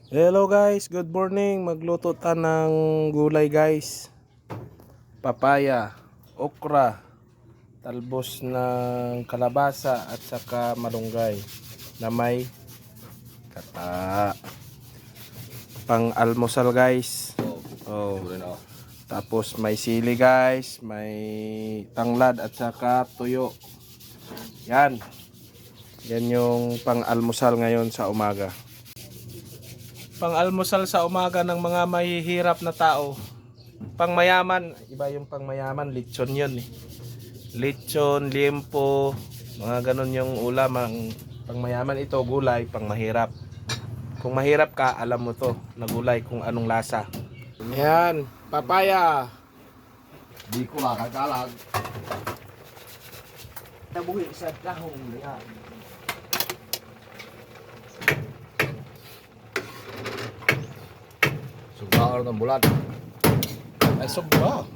Hello guys, good morning. Magluto ta ng gulay guys. Papaya, okra, talbos ng kalabasa at saka malunggay na may kata. Pang almusal guys. Oh. Tapos may sili guys, may tanglad at saka tuyo. Yan. Yan yung pang almusal ngayon sa umaga. Pang-almusal sa umaga ng mga mahihirap na tao. Pangmayaman, iba yung pangmayaman, lechon yun eh. Lechon, liempo, mga ganun yung ulam. Ang pangmayaman ito, gulay, pangmahirap. Kung mahirap ka, alam mo to, na gulay kung anong lasa. Yan, papaya. Di ko makakalag. Nabuhi sa kahong yan. Sugbaan ng bulan. Ay, sobra.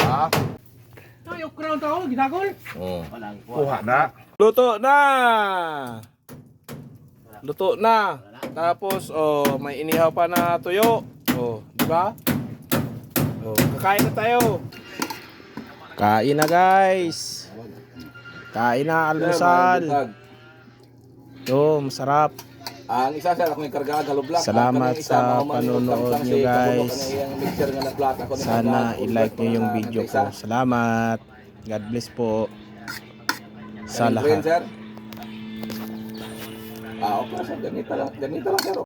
Ah? Ay, okra ang tao, ginagol. Oo. Kuha na. Luto na. Luto na. Tapos may inihaw pa na tuyo. Di ba? Kakain na tayo. Kain na guys. Kain na almusal. Masarap. Ang isa sir, ako yung karga galoblack. Salamat sa panonood nyo guys. Sana i-like nyo yung video ko. Salamat. God bless po sa lahat. Okay, sir. Ganito lang sir.